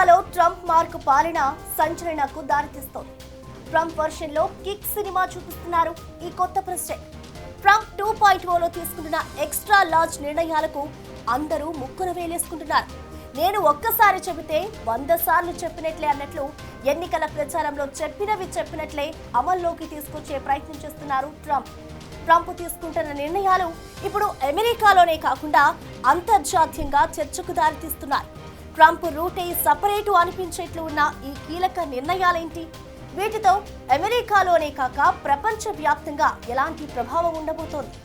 అమెరికాలో Trump mark పాలన సంచలనకు దారితీస్తోంది. Trump వర్షన్లో kick cinema చూపిస్తున్నారు ఈ కొత్త ప్రెసిడెంట్. ట్రంప్ 2.0లో తీసుకుంటున్న ఎక్స్ట్రా లార్జ్ నిర్ణయాలకు అందరూ ముక్కున వేలేసుకుంటున్నారు. నేను ఒక్కసారి చెబితే 100 సార్లు చెప్పినట్లే అన్నట్లు ఎన్నికల ప్రచారంలో చెప్పినట్లే అమల్లోకి తీసుకొచ్చే ప్రయత్నం చేస్తున్నారు ట్రంప్ తీసుకుంటున్న నిర్ణయాలు ఇప్పుడు అమెరికాలోనే కాకుండా అంతర్జాతీయంగా చర్చకు దారితీస్తున్నాయి. ట్రంప్ రూటే సపరేటు అనిపించేట్లు ఉన్న ఈ కీలక నిర్ణయాలేంటి? వీటితో అమెరికాలోనే కాక ప్రపంచ వ్యాప్తంగా ఎలాంటి ప్రభావం ఉండబోతోంది?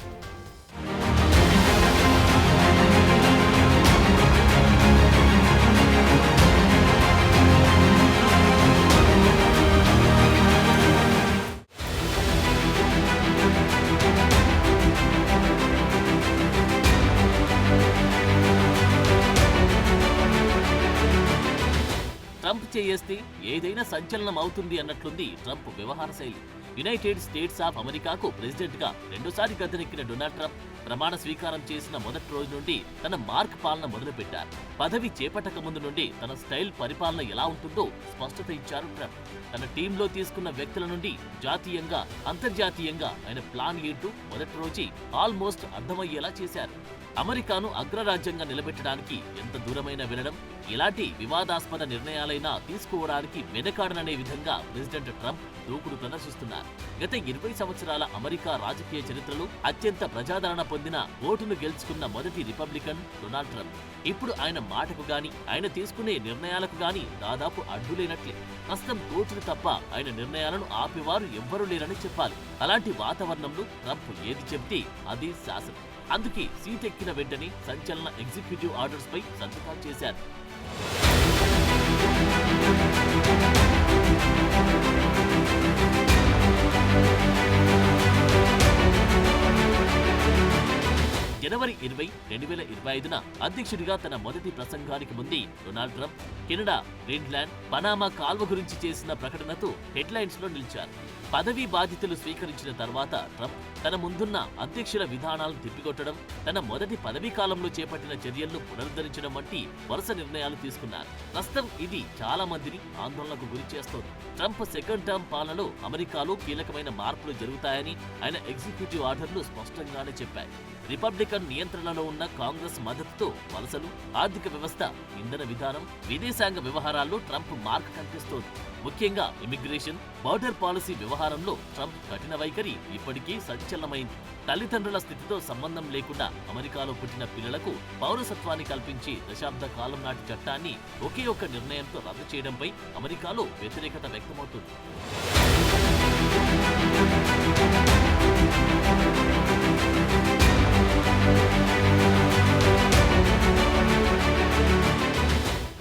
ట్రంప్ చేయేస్తే ఏదైనా సంచలనం అవుతుంది అన్నట్లుంది ట్రంప్ వ్యవహార శైలి. యునైటెడ్ స్టేట్స్ ఆఫ్ అమెరికాకు ప్రెసిడెంట్ గా రెండోసారి గద్దెనెక్కిన డొనాల్డ్ ట్రంప్ ప్రమాణ స్వీకారం చేసిన మొదటి రోజు నుండి తన మార్క్ పాలన మొదలుపెట్టారు. పదవి చేపట్టక ముందు నుండి తన స్టైల్ పరిపాలన ఎలా ఉంటుందో స్పష్టత ఇచ్చారు ట్రంప్. తన టీంలో తీసుకున్న వ్యక్తుల నుండి జాతీయంగా అంతర్జాతీయంగా ఆయన ప్లాన్ ఏంటూ మొదటి రోజే ఆల్మోస్ట్ అర్థమయ్యేలా చేశారు. అమెరికాను అగ్రరాజ్యంగా నిలబెట్టడానికి ఎంత దూరమైనా వెళ్లడం, ఎలాంటి వివాదాస్పద నిర్ణయాలైనా తీసుకోవడానికి వెనకాడననే విధంగా ప్రెసిడెంట్ ట్రంప్ దూకుడు ప్రదర్శిస్తున్నారు. గత 20 సంవత్సరాల అమెరికా రాజకీయ చరిత్రలో అత్యంత ప్రజాదరణ పొందిన ఓటును గెలుచుకున్న మొదటి రిపబ్లికన్ డొనాల్డ్ ట్రంప్. ఇప్పుడు ఆయన మాటకు గాని ఆయన తీసుకునే నిర్ణయాలకు గాని దాదాపు అడ్డులేనట్లే. ప్రస్తుతం కోర్టులు తప్ప ఆయన నిర్ణయాలను ఆపేవారు ఎవ్వరూ లేరని చెప్పాలి. అలాంటి వాతావరణంలో ట్రంప్ ఏది చెప్తే అది శాసనం. అందుకే సీట్ ఎక్కిన వెంటనే సంచలన ఎగ్జిక్యూటివ్ ఆర్డర్స్ పై సంతకాలు చేశారు. జనవరి 20, 2025న అధ్యక్షుడిగా తన మొదటి ప్రసంగానికి ముందే Donald Trump Canada, Greenland, Panama కాల్వ గురించి చేసిన ప్రకటనతో హెడ్లైన్స్ లో నిలిచారు. పదవీ బాధ్యతలు స్వీకరించిన తర్వాత ట్రంప్ తన ముందున్న అధ్యక్షుల విధానాలను తిప్పికొట్టడం, తన మొదటి పదవీ కాలంలో చేపట్టిన చర్యలను పునరుద్ధరించడం వంటి వరుస నిర్ణయాలు తీసుకున్నారు. ప్రస్తుతం ఇది చాలా మందిని ఆందోళనకు గురి చేస్తోంది. ట్రంప్ సెకండ్ టర్మ్ పాలనలో అమెరికాలో కీలకమైన మార్పులు జరుగుతాయని ఆయన ఎగ్జిక్యూటివ్ ఆర్డర్లు స్పష్టంగానే చెప్పాయి. రిపబ్లికన్ నియంత్రణలో ఉన్న కాంగ్రెస్ మద్దతుతో వలసలు, ఆర్థిక వ్యవస్థ, ఇంధన విధానం, విదేశాంగ వ్యవహారాల్లో ట్రంప్ మార్క్ కనిపిస్తోంది. ముఖ్యంగా ఇమిగ్రేషన్, బార్డర్ పాలసీ వ్యవహారంలో ట్రంప్ కఠిన వైఖరి ఇప్పటికీ సంచలనమైంది. తల్లిదండ్రుల స్థితితో సంబంధం లేకుండా అమెరికాలో పుట్టిన పిల్లలకు పౌరసత్వాన్ని కల్పించే దశాబ్ద కాలం నాటి చట్టాన్ని ఒకే ఒక్క నిర్ణయంతో రద్దు చేయడంపై అమెరికాలో వ్యతిరేకత వ్యక్తమవుతుంది.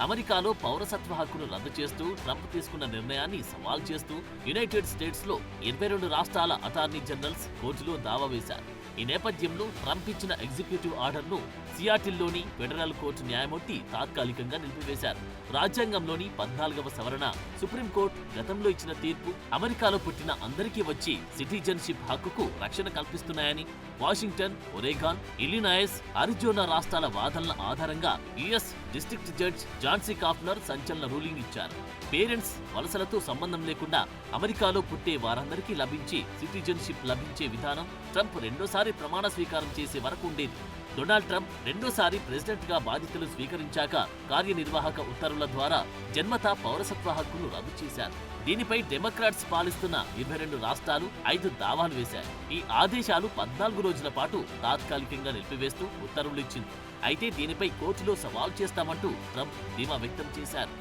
అమెరికాలో పౌరసత్వ హక్కును రద్దు చేస్తూ ట్రంప్ తీసుకున్న నిర్ణయాన్ని సవాల్ చేస్తూ యునైటెడ్ స్టేట్స్ లో 22 రాష్ట్రాల అటార్నీ జనరల్స్ కోర్టులో దావా వేశారు. ఈ నేపథ్యంలో ట్రంప్ ఇచ్చిన ఎగ్జిక్యూటివ్ ఆర్డర్ను సియాటిల్లోని ఫెడరల్ కోర్టు న్యాయమూర్తి తాత్కాలికంగా నిలిపివేశారు. రాజ్యాంగంలోని 14వ సవరణ, సుప్రీంకోర్టు గతంలో ఇచ్చిన తీర్పు అమెరికాలో పుట్టిన అందరికీ వచ్చి సిటిజన్షిప్ హక్కుకు రక్షణ కల్పిస్తున్నాయని వాషింగ్టన్, ఒరేగాన్, ఇల్లినాయస్, అరిజోనా రాష్ట్రాల వాదనల ఆధారంగా యుఎస్ డిస్ట్రిక్ట్ జడ్జ్ జాన్సీ కాఫ్లర్ సంచలన రూలింగ్ ఇచ్చారు. పేరెంట్స్ వలసలతో సంబంధం లేకుండా అమెరికాలో పుట్టే వారందరికీ లభించే సిటిజన్షిప్ లభించే విధానం ట్రంప్ రెండోసారి ప్రమాణ స్వీకారం చేసే వరకు ఉండేది. డొనాల్డ్ ట్రంప్ రెండోసారి ప్రెసిడెంట్ గా బాధ్యతలు స్వీకరించాక కార్యనిర్వాహక ఉత్తర్వుల ద్వారా జన్మతా పౌరసత్వ హక్కును రద్దు చేశారు. దీనిపై డెమోక్రాట్స్ పాలిస్తున్న 22 రాష్ట్రాలు 5 దావాలు వేశాయి. ఈ ఆదేశాలు 14 రోజుల పాటు తాత్కాలికంగా నిలిపివేస్తూ ఉత్తర్వులు ఇచ్చింది. అయితే దీనిపై కోర్టులో సవాల్ చేస్తామంటూ ట్రంప్ ధీమా వ్యక్తం చేశారు.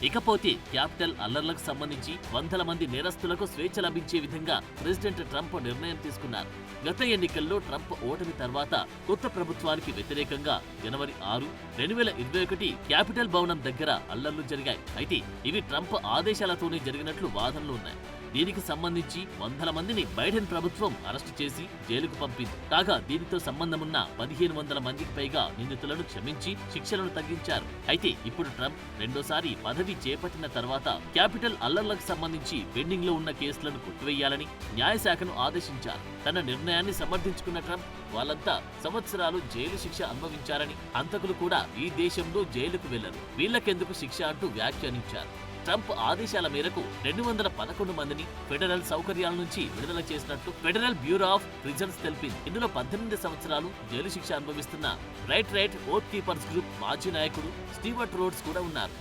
ఇకపోతే క్యాపిటల్ అల్లర్లకు సంబంధించి వందల మంది నేరస్తులకు స్వేచ్ఛ లభించే విధంగా ప్రెసిడెంట్ ట్రంప్ నిర్ణయం తీసుకున్నారు. గత ఎన్నికల్లో ట్రంప్ ఓటమి తర్వాత కొత్త ప్రభుత్వానికి వ్యతిరేకంగా జనవరి 6, 2021 క్యాపిటల్ భవనం దగ్గర అల్లర్లు జరిగాయి. అయితే ఇవి ట్రంప్ ఆదేశాలతోనే జరిగినట్లు వాదనలు ఉన్నాయి. దీనికి సంబంధించి వందల మందిని బైడెన్ ప్రభుత్వం అరెస్టు చేసి జైలుకు పంపింది. కాగా దీనితో సంబంధమున్న 1500 మందికి పైగా నిందితులను క్షమించి శిక్షలను తగ్గించారు. అయితే ఇప్పుడు ట్రంప్ రెండోసారి పదవి చేపట్టిన తర్వాత క్యాపిటల్ అల్లర్లకు సంబంధించి పెండింగ్ లో ఉన్న కేసులను కొట్టివేయాలని న్యాయశాఖను ఆదేశించారు. తన నిర్ణయాన్ని సమర్థించుకున్న ట్రంప్ వాళ్ళంతా సంవత్సరాలు జైలు శిక్ష అనుభవించారని, హంతకులు కూడా ఈ దేశంలో జైలుకు వెళ్లరు, వీళ్లకెందుకు శిక్ష అంటూ వ్యాఖ్యానించారు. ట్రంప్ ఆదేశాల మేరకు 211 మందిని ఫెడరల్ సౌకర్యాల నుంచి విడుదల చేసినట్లు ఫెడరల్ బ్యూరో ఆఫ్ ప్రిజన్స్ తెలిపింది. ఇందులో 18 సంవత్సరాలు జైలు శిక్ష అనుభవిస్తున్న రైట్ ఓత్ కీపర్స్ గ్రూప్ మాజీ నాయకుడు స్టీవర్ట్ రోడ్స్ కూడా ఉన్నారు.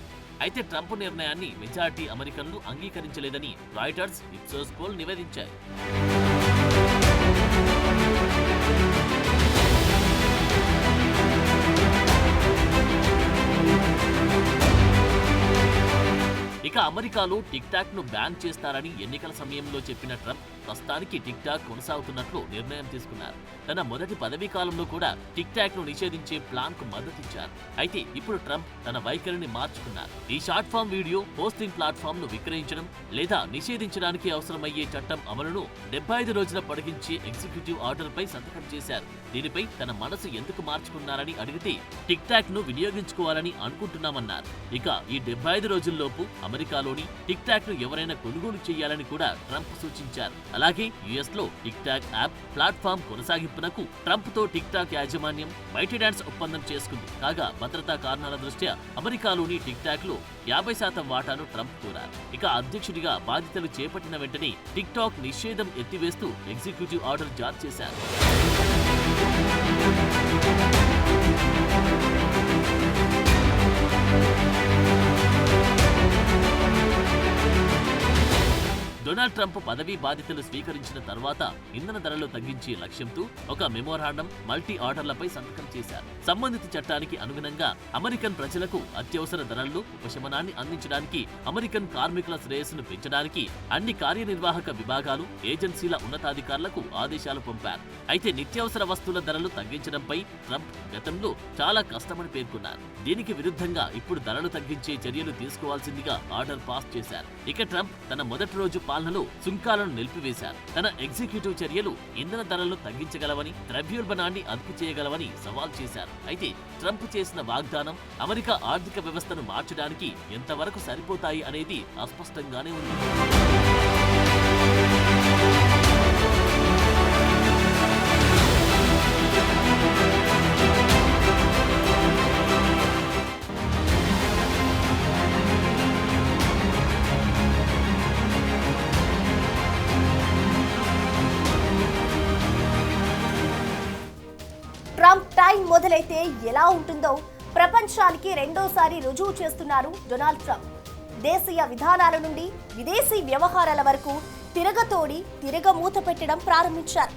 అయితే ట్రంప్ నిర్ణయాన్ని మెజారిటీ అమెరికన్లు అంగీకరించలేదని రాయిటర్స్, ఇప్సోస్ పోల్ నివేదించాయి. ఇక అమెరికాలో టిక్ టాక్ ను బ్యాన్ చేస్తారని ఎన్నికల సమయంలో చెప్పిన ట్రంప్ ప్రస్తుతానికి టిక్ టాక్ కొనసాగుతున్నట్లు నిర్ణయం తీసుకున్నారు. తన మొదటి పదవీ కాలంలో కూడా టిక్ టాక్ ను నిషేధించే ప్లాన్ కు మద్దతిచ్చారు. అయితే ఇప్పుడు ట్రంప్ తన వైఖరిని మార్చుకున్నారు. ఈ short form video posting platform ను విక్రయించడం లేదా నిషేధించడానికి అవసరమయ్యే చట్టం అమలును 75 రోజుల పొడిగించే ఎగ్జిక్యూటివ్ ఆర్డర్ పై సంతకం చేశారు. దీనిపై తన మనసు ఎందుకు మార్చుకున్నారని అడిగితే టిక్ టాక్ ను వినియోగించుకోవాలని అనుకుంటున్నామన్నారు. ఇక ఈ 75 రోజుల్లోపు అమెరికాలోని టిక్ టాక్ ను ఎవరైనా కొనుగోలు చేయాలని కూడా ట్రంప్ సూచించారు. అలాగే యుఎస్ లో టిక్ టాక్ యాప్ ప్లాట్ఫామ్ కొనసాగింపునకు ట్రంప్ తో టిక్ టాక్ యాజమాన్యం బైటెడాన్స్ ఒప్పందం చేసుకుంది. కాగా భద్రతా కారణాల దృష్ట్యా అమెరికాలోని టిక్ టాక్ లో 50% వాటాను ట్రంప్ కోరారు. ఇక అధ్యక్షుడిగా బాధ్యతలు చేపట్టిన వెంటనే టిక్ టాక్ నిషేధం ఎత్తివేస్తూ ఎగ్జిక్యూటివ్ ఆర్డర్ జారీ చేశారు. డొనాల్డ్ ట్రంప్ పదవీ బాధ్యతలు స్వీకరించిన తర్వాత ఇంధన ధరలు తగ్గించే లక్ష్యంతో ఒక మెమోరాండం మల్టీ ఆర్డర్లపై సంతకం చేశారు. సంబంధిత చట్టానికి అనుగుణంగా అమెరికన్ ప్రజలకు అత్యవసర ధరల్లో ఉపశమనాన్ని అందించడానికి, అమెరికన్ కార్మికుల శ్రేయస్సును పెంచడానికి అన్ని కార్యనిర్వాహక విభాగాలు, ఏజెన్సీల ఉన్నతాధికారులకు ఆదేశాలు పంపారు. అయితే నిత్యావసర వస్తువుల ధరలు తగ్గించడంపై ట్రంప్ గతంలో చాలా కష్టమని పేర్కొన్నారు. దీనికి విరుద్ధంగా ఇప్పుడు ధరలు తగ్గించే చర్యలు తీసుకోవాల్సిందిగా ఆర్డర్ పాస్ చేశారు. ఇక ట్రంప్ తన మొదటి రోజు పాలనలో సుంకాలను నిలిపివేశారు. తన ఎగ్జిక్యూటివ్ చర్యలు ఇంధన ధరలను తగ్గించగలవని, ద్రవ్యోల్బణాన్ని అదుపు చేయగలవని సవాల్ చేశారు. అయితే ట్రంప్ చేసిన వాగ్దానం అమెరికా ఆర్థిక వ్యవస్థను మార్చడానికి ఎంతవరకు సరిపోతాయి అనేది అస్పష్టంగానే ఉంది. ట్రంప్ టైం మొదలైతే ఎలా ఉంటుందో ప్రపంచానికి రెండోసారి రుజువు చేస్తున్నారు డొనాల్డ్ ట్రంప్. దేశీయ విధానాల నుండి విదేశీ వ్యవహారాల వరకు తిరగమూత పెట్టడం ప్రారంభించారు.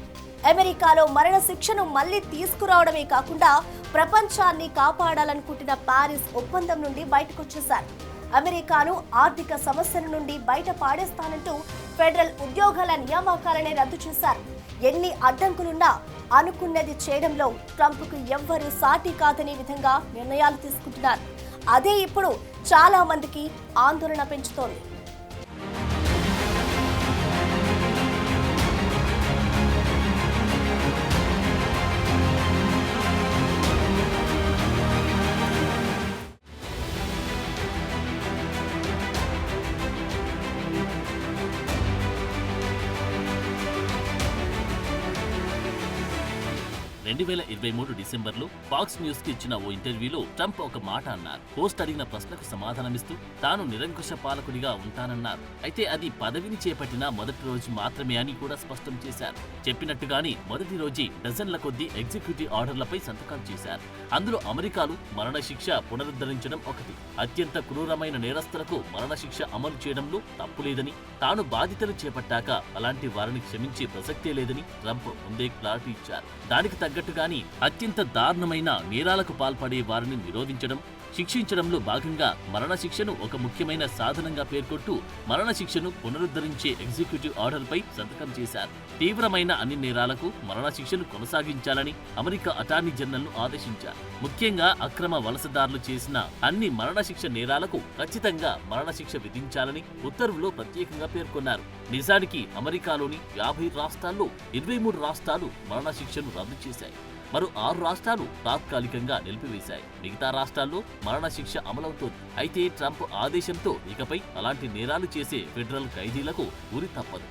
అమెరికాలో మరణ శిక్షను మళ్లీ తీసుకురావడమే కాకుండా ప్రపంచాన్ని కాపాడాలనుకుంటున్న పారిస్ ఒప్పందం నుండి బయటకొచ్చేశారు. అమెరికాను ఆర్థిక సమస్యల నుండి బయట పాడేస్తానంటూ ఫెడరల్ ఉద్యోగాల నియామకాలనే రద్దు చేశారు. ఎన్ని అడ్డంకులున్నా అనుకున్నది చేయడంలో ట్రంప్కు ఎవ్వరూ సాటి కాదనే విధంగా నిర్ణయాలు తీసుకుంటున్నారు. అదే ఇప్పుడు చాలా మందికి ఆందోళన పెంచుతోంది. డిసెంబర్లో ఫాక్స్ న్యూస్ కి ఇచ్చిన ఓ ఇంటర్వ్యూలో ట్రంప్ ఒక మాట అన్నారు. హోస్ట్ అడిగిన ప్రశ్నకు సమాధానమిస్తూ తాను నిరంకుశ పాలకుడిగా ఉంటానన్నారు. అయితే అది పదవిని చేపట్టిన మొదటి రోజు మాత్రమే అని కూడా స్పష్టం చేశారు. చెప్పినట్టుగానే మొదటి రోజే డజన్ల కొద్దీ ఎగ్జిక్యూటివ్ ఆర్డర్లపై సంతకాలు చేశారు. అందులో అమెరికాలో మరణశిక్ష పునరుద్ధరించడం ఒకటి. అత్యంత క్రూరమైన నేరస్తులకు మరణశిక్ష అమలు చేయడంలో తప్పులేదని, తాను బాధ్యతలు చేపట్టాక అలాంటి వారిని క్షమించే ప్రసక్తే లేదని ట్రంప్ ముందే క్లారిటీ ఇచ్చారు. దానికి తగ్గట్టుగానే అత్యంత దారుణమైన నేరాలకు పాల్పడే వారిని నిరోధించడం, శిక్షించడంలో భాగంగా మరణశిక్షను ఒక ముఖ్యమైన సాధనంగా పేర్కొంటూ మరణశిక్షను పునరుద్ధరించే ఎగ్జిక్యూటివ్ ఆర్డర్పై సంతకం చేశారు. తీవ్రమైన అన్ని నేరాలకు మరణశిక్షను కొనసాగించాలని అమెరికా అటార్నీ జనరల్ను ఆదేశించారు. ముఖ్యంగా అక్రమ వలసదారులు చేసిన అన్ని మరణశిక్ష నేరాలకు ఖచ్చితంగా మరణశిక్ష విధించాలని ఉత్తర్వులో ప్రత్యేకంగా పేర్కొన్నారు. నిజానికి అమెరికాలోని 50 రాష్ట్రాల్లో 23 రాష్ట్రాలు మరణశిక్షను రద్దు చేశాయి. మరో 6 రాష్ట్రాలు తాత్కాలికంగా నిలిపివేశాయి. మిగతా రాష్ట్రాల్లో మరణశిక్ష అమలవుతోంది. అయితే ట్రంప్ ఆదేశంతో ఇకపై అలాంటి నేరాలు చేసే ఫెడరల్ ఖైదీలకు ఉరి తప్పదు.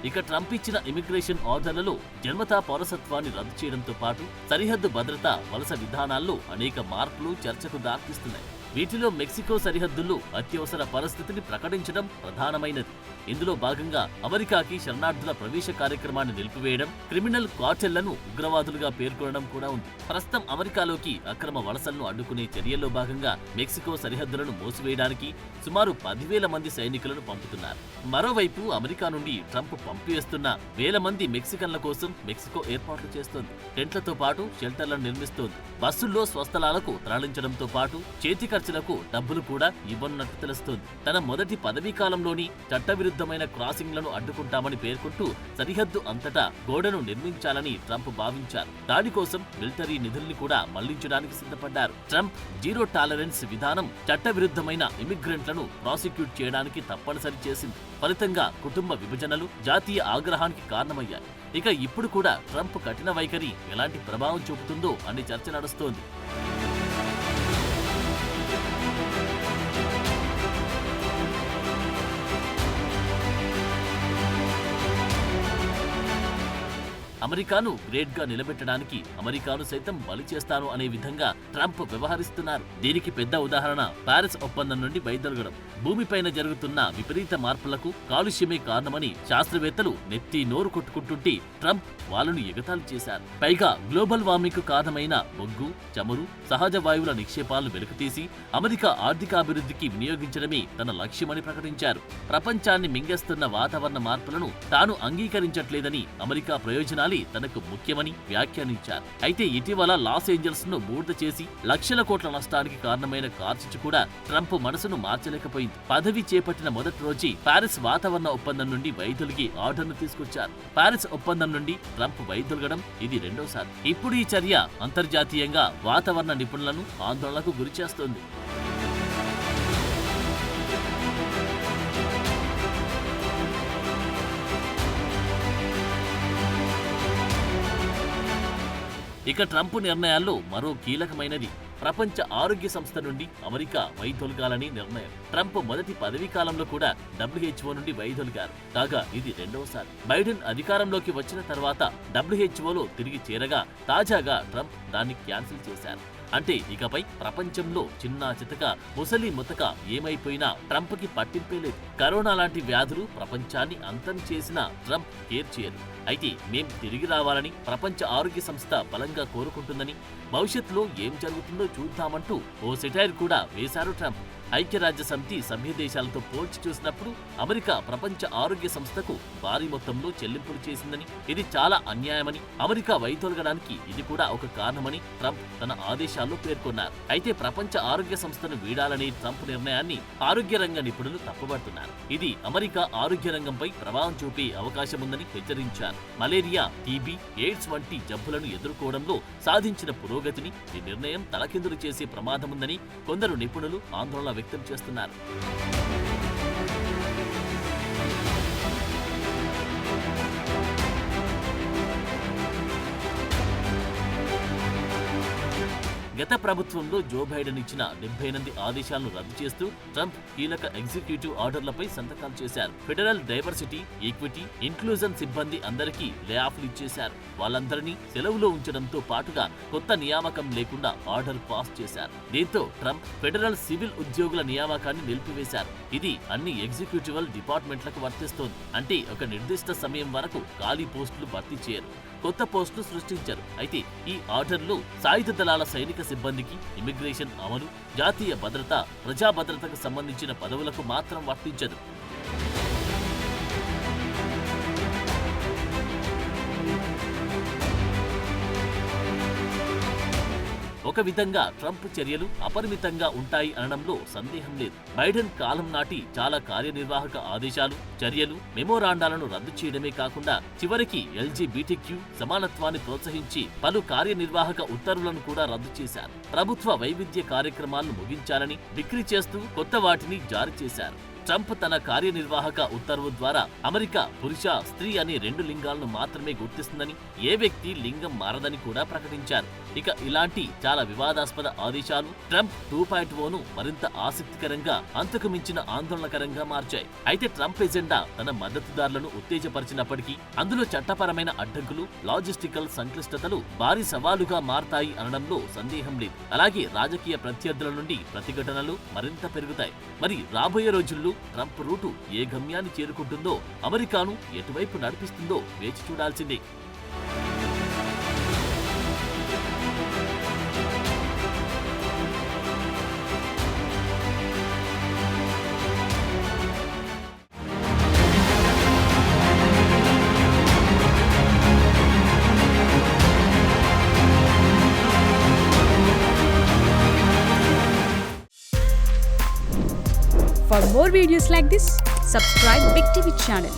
ఇక ట్రంప్ ఇచ్చిన ఇమిగ్రేషన్ ఆర్డర్లలో జన్మతా పౌరసత్వాన్ని రద్దు చేయడంతో పాటు సరిహద్దు భద్రత, వలస విధానాల్లో అనేక మార్పులు చర్చకు దారితీస్తున్నాయి. వీటిలో మెక్సికో సరిహద్దుల్లో అత్యవసర పరిస్థితిని ప్రకటించడం ప్రధానమైనది. ఇందులో భాగంగా అమెరికాకి శరణార్థుల ప్రవేశ కార్యక్రమాన్ని నిలిపివేయడం, క్రిమినల్ కార్టెళ్లను ఉగ్రవాదులుగా పేర్కొనడం కూడా ఉంది. ప్రస్తుతం అమెరికాలోకి అక్రమ వలసలను అడ్డుకునే చర్యల్లో భాగంగా మెక్సికో సరిహద్దులను మూసివేయడానికి సుమారు 10,000 మంది సైనికులను పంపుతున్నారు. మరోవైపు అమెరికా నుండి ట్రంప్ పంపివేస్తున్న వేల మంది మెక్సికన్ల కోసం మెక్సికో ఏర్పాట్లు చేస్తోంది. టెంట్లతో పాటు షెల్టర్లను నిర్మిస్తోంది. బస్సుల్లో స్వస్థలాలకు తరలించడంతో పాటు చేతి ఖర్చులకు డబ్బులు కూడా ఇవ్వనున్నట్టు తెలుస్తోంది. తన మొదటి పదవీ కాలంలోని చట్టవిరుద్ధమైన క్రాసింగ్లను అడ్డుకుంటామని పేర్కొంటూ సరిహద్దు అంతటా గోడను నిర్మించాలని ట్రంప్ భావించారు. దానికోసం మిలిటరీ నిధుల్ని కూడా మళ్లించడానికి సిద్ధపడ్డారు. ట్రంప్ జీరో టాలరెన్స్ విధానం చట్టవిరుద్ధమైన ఇమిగ్రెంట్లను ప్రాసిక్యూట్ చేయడానికి తప్పనిసరి చేసింది. ఫలితంగా కుటుంబ విభజనలు జాతీయ ఆగ్రహానికి కారణమయ్యాయి. ఇక ఇప్పుడు కూడా ట్రంప్ కఠిన వైఖరి ఎలాంటి ప్రభావం చూపుతుందో అనే చర్చ నడుస్తోంది. అమెరికాను గ్రేట్ గా నిలబెట్టడానికి అమెరికాను సైతం బలి చేస్తాను అనే విధంగా ట్రంప్ వ్యవహరిస్తున్నారు. దీనికి పెద్ద ఉదాహరణ పారిస్ ఒప్పందం నుండి వైదొలగడం. భూమిపైన జరుగుతున్న విపరీత మార్పులకు కాలుష్యమే కారణమని శాస్త్రవేత్తలు నెత్తి నోరు కొట్టుకుంటుంటే ట్రంప్ వాళ్ళను ఎగతాళి చేశారు. పైగా గ్లోబల్ వార్మింగ్ కు కారణమైన బొగ్గు, చమురు, సహజ వాయువుల నిక్షేపాలను వెలికితీసి అమెరికా ఆర్థికాభివృద్ధికి వినియోగించడమే తన లక్ష్యమని ప్రకటించారు. ప్రపంచాన్ని మింగేస్తున్న వాతావరణ మార్పులను తాను అంగీకరించట్లేదని, అమెరికా ప్రయోజనాలే తనకు ముఖ్యమని వ్యాఖ్యానించారు. అయితే ఇటీవల లాస్ ఏంజల్స్ ను బూడిద చేసి లక్షల కోట్ల నష్టానికి కారణమైన కార్చిచ్చు కూడా ట్రంప్ మనసును మార్చలేకపోయింది. పదవి చేపట్టిన మొదటి రోజే పారిస్ వాతావరణ ఒప్పందం నుండి వైదొలిగి ఆర్డర్ను తీసుకొచ్చారు. పారిస్ ఒప్పందం నుండి ట్రంప్ వైదొలగడం ఇది రెండోసారి. ఇప్పుడు ఈ చర్య అంతర్జాతీయంగా వాతావరణ నిపుణులను ఆందోళనకు గురిచేస్తోంది. ఇక ట్రంప్ నిర్ణయాల్లో మరో కీలకమైనది ప్రపంచ ఆరోగ్య సంస్థ నుండి అమెరికా వైదొలగాలని నిర్ణయం. ట్రంప్ మొదటి పదవీ కాలంలో కూడా WHO నుండి వైదొలిగారు. కాగా ఇది రెండవసారి. బైడెన్ అధికారంలోకి వచ్చిన తర్వాత WHOలో తిరిగి చేరగా తాజాగా ట్రంప్ దాన్ని క్యాన్సిల్ చేశారు. అంటే ఇకపై ప్రపంచంలో చిన్న చితక ముసలి ముతక ఏమైపోయినా ట్రంప్కి పట్టింపే లేదు. కరోనా లాంటి వ్యాధులు ప్రపంచాన్ని అంతం చేసిన ట్రంప్ కేర్ చేయరు. అయితే మేం తిరిగి రావాలని ప్రపంచ ఆరోగ్య సంస్థ బలంగా కోరుకుంటుందని, భవిష్యత్తులో ఏం జరుగుతుందో చూద్దామంటూ ఓ సెటైర్ కూడా వేశారు ట్రంప్. ఐక్యరాజ్య సమితి సభ్య దేశాలతో పోల్చి చూసినప్పుడు అమెరికా ప్రపంచ ఆరోగ్య సంస్థకు భారీ మొత్తంలో చెల్లింపులు చేసిందని, ఇది చాలా అన్యాయమని, అమెరికా వైదొలగడానికి ఇది కూడా ఒక కారణమని ట్రంప్ తన ఆదేశాల్లో పేర్కొన్నారు. అయితే ప్రపంచ ఆరోగ్య సంస్థను వీడాలనే ట్రంప్ నిర్ణయాన్ని ఆరోగ్య రంగ నిపుణులు తప్పుపడుతున్నారు. ఇది అమెరికా ఆరోగ్య రంగంపై ప్రభావం చూపే అవకాశముందని హెచ్చరించారు. మలేరియా, టీబీ, ఎయిడ్స్ వంటి జబ్బులను ఎదుర్కోవడంలో సాధించిన పురోగతిని ఈ నిర్ణయం తలకిందులు చేసే ప్రమాదముందని కొందరు నిపుణులు ఆందోళన వ్యక్తం చేస్తున్నారు. గత ప్రభుత్వంలో జో బైడెన్ ఇచ్చిన 78 ఆదేశాలను రద్దు చేస్తూ ట్రంప్ కీలక ఎగ్జిక్యూటివ్ ఆర్డర్లపై సంతకాలు చేశారు. ఫెడరల్ డైవర్సిటీ, ఈక్విటీ, ఇన్క్లూజన్ సిబ్బంది అందరికీ లే ఆఫ్లు ఇచ్చేశారు. వాళ్ళందరినీ సెలవులో ఉంచడంతో పాటుగా కొత్త నియామకం లేకుండా ఆర్డర్ పాస్ చేశారు. దీంతో ట్రంప్ ఫెడరల్ సివిల్ ఉద్యోగుల నియామకాన్ని నిలిపివేశారు. ఇది అన్ని ఎగ్జిక్యూటివ్ డిపార్ట్మెంట్లకు వర్తిస్తోంది. అంటే ఒక నిర్దిష్ట సమయం వరకు ఖాళీ పోస్టులు భర్తీ చేయరు, కొత్త పోస్టులు సృష్టించారు. అయితే ఈ ఆర్డర్లో సాయుధ దళాల సైనిక సిబ్బందికి, ఇమిగ్రేషన్ అమలు, జాతీయ భద్రత, ప్రజా భద్రతకు సంబంధించిన పదవులకు మాత్రం వర్తించదు. ఒక విధంగా ట్రంప్ చర్యలు అపరిమితంగా ఉంటాయి అనడంలో సందేహం లేదు. బైడెన్ కాలం నాటి చాలా కార్యనిర్వాహక ఆదేశాలు, చర్యలు, మెమోరాండాలను రద్దు చేయడమే కాకుండా చివరికి LGBTQ సమానత్వాన్ని ప్రోత్సహించి పలు కార్యనిర్వాహక ఉత్తర్వులను కూడా రద్దు చేశారు. ప్రభుత్వ వైవిధ్య కార్యక్రమాలను ముగించాలని డిక్రీ చేస్తూ కొత్త వాటిని జారీ చేశారు. ట్రంప్ తన కార్యనిర్వాహక ఉత్తర్వు ద్వారా అమెరికా పురుష, స్త్రీ అనే 2 లింగాలను మాత్రమే గుర్తిస్తుందని, ఏ వ్యక్తి లింగం మారదని కూడా ప్రకటించారు. ఇక ఇలాంటి చాలా వివాదాస్పద ఆదేశాలు ట్రంప్ 2.0ను మరింత ఆసక్తికరంగా, అంతకు మించిన ఆందోళనకరంగా మార్చాయి. అయితే ట్రంప్ ఎజెండా తన మద్దతుదారులను ఉత్తేజపరిచినప్పటికీ అందులో చట్టపరమైన అడ్డంకులు, లాజిస్టికల్ సంక్లిష్టతలు భారీ సవాలుగా మారతాయి అనడంలో సందేహం లేదు. అలాగే రాజకీయ ప్రత్యర్థుల నుండి ప్రతిఘటనలు మరింత పెరుగుతాయి. మరి రాబోయే రోజుల్లో ట్రంప్ రూటు ఏ గమ్యాన్ని చేరుకుంటుందో, అమెరికాను ఎటువైపు నడిపిస్తుందో వేచి చూడాల్సిందే. For more videos like this, subscribe Big TV channel.